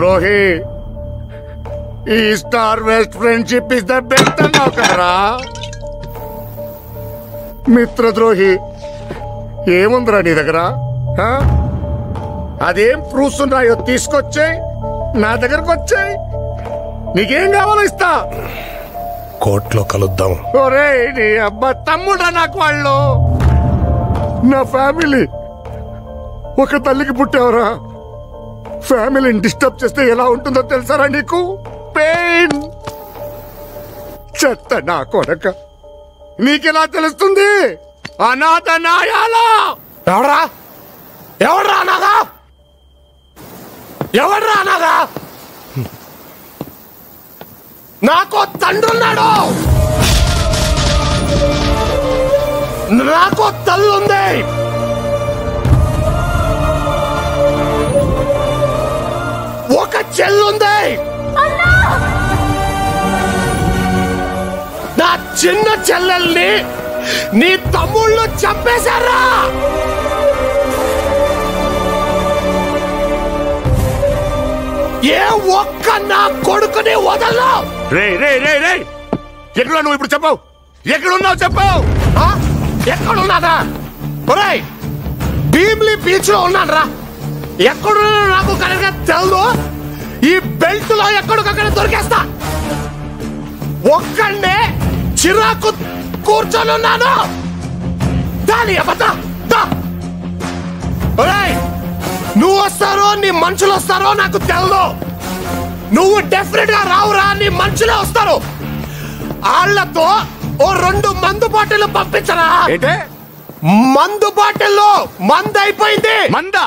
ద్రోహి, ఈ star west friendship is the best అన్నావు కదరా. మిత్రద్రోహి, ఏముందిరా నీ దగ్గర? అదేం ప్రూఫ్స్ ఉన్నాయో తీసుకొచ్చాయి, నా దగ్గరకు వచ్చాయి. నీకేం కావాలో ఇస్తా. కోర్టులో కలుద్దాం. ఒరే నీ అబ్బా తమ్ముడా నాకు వాళ్ళు. నా ఫ్యామిలీ, ఒక తల్లికి పుట్టావరా. ఫ్యామిలీని డిస్టర్బ్ చేస్తే ఎలా ఉంటుందో తెలుసారా నీకు? పెయిన్. చెత్త నా కొడక, నీకెలా తెలుస్తుంది? అనాథ నాయాలా. ఎవడ్రా ఎవడ్రా అనాథా? ఎవడ్రా అనాథా? నాకు తండ్రున్నాడు, నాకు తల్లుంది. ఒక చెల్లుంది. నా చిన్న చెల్లెల్ని నీ తమ్ముళ్ళు చంపేశారా? ఏ ఒక్క నా కొడుకుని వదలను. రే రే రే రే, ఎక్కడ నువ్వు ఇప్పుడు చెప్పావు? ఎక్కడున్నావు చెప్పావు? ఎక్కడున్నాదా? ఒరేయ్, భీమ్లీ బీచ్ లో ఉన్నాను రా. ఎక్కడున్నా నాకు కరెక్ట్ గా తెలదు. ఈ బెల్ట్ లో ఎక్కడికక్కడ దొరికేస్తా. ఒక్కడే చిరాకు కూర్చొని ఉన్నాను. దాని ఒరేయ్, నువ్వు వస్తారో నీ మనుషులు వస్తారో నాకు తెలదు. నువ్వు డెఫినెట్ గా రావురా, నీ మనుషులే వస్తారు. వాళ్ళతో ఓ 2 మందు బాటిల్ పంపించరా. మందు బాటిల్లో మందు అయిపోయింది. మందా?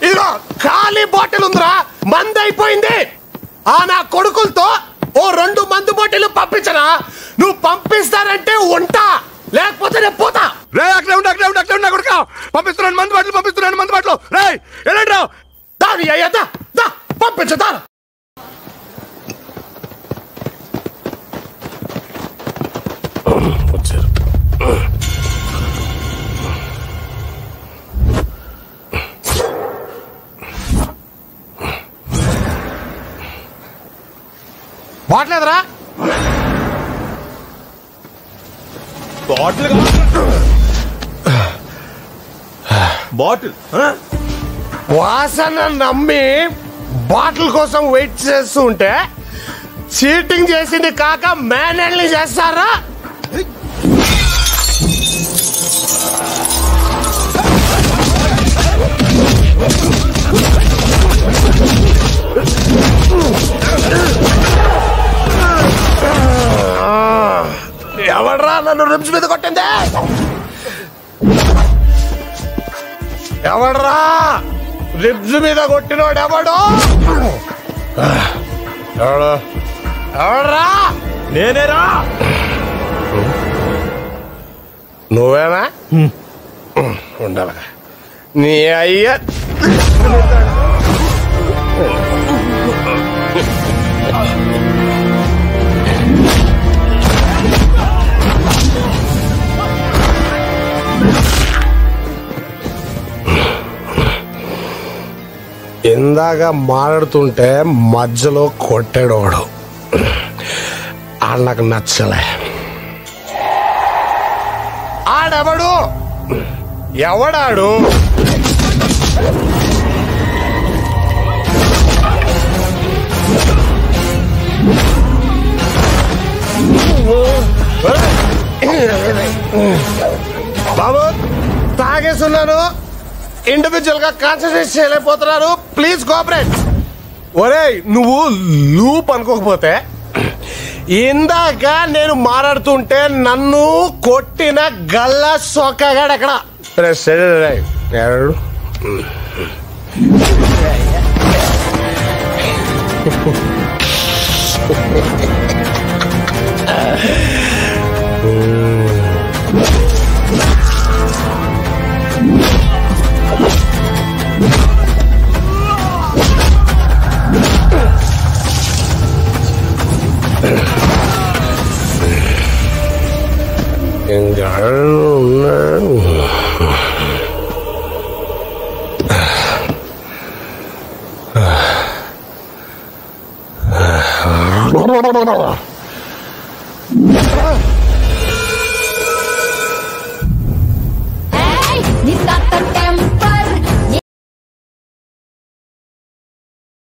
ఇదిగో ఖాళీ బాటిల్ ఉందిరా, మందు అయిపోయింది. నా కొడుకులతో ఓ 2 మందు బాటిల్ పంపించరా. నువ్వు పంపిస్తానంటే ఉంటా, లేకపోతే నేను పోతా. రే అక్కడే ఉండు, అక్కడే ఉండు, అక్కడే ఉండు కొడుకా. పంపిస్తున్నాను మందు బాటిల్, పంపిస్తున్నాను మందు బాటిల్. రే వెళ్ళండి రా. దాని అయ్యా పంపించదా. వచ్చారు. బాట్లేదురా? బాటిల్ బాటిల్ వాసన నమ్మి బాటిల్ కోసం వెయిట్ చేస్తూ ఉంటే చీటింగ్ చేసింది కాక మేనేజ్ని చేస్తారా? ఎవడ్రా నన్ను రిబ్స్ మీద కొట్టింది? ఎవడ్రా రిబ్స్ మీద కొట్టినోడు? ఎవడ్రా? నేనేరా. నువ్వేనా? ఉండాల నీ అయ్య. ఇందాక మాట్లాడుతుంటే మధ్యలో కొట్టాడోడు, నాకు నచ్చలే. ఆడెవడు? ఎవడాడు? బాబు తాగేస్తున్నాను, ఇండివిజువల్ గా కాన్సన్ట్రేట్ చేయలేకపోతున్నారు, ప్లీజ్ కోఆపరేట్. ఒరేయ్ నువ్వు లూప్ అనుకోకపోతే ఇందాక నేను మాట్లాడుతుంటే నన్ను కొట్టిన గల్ల సొక్కగాడు అక్కడ. సరే రా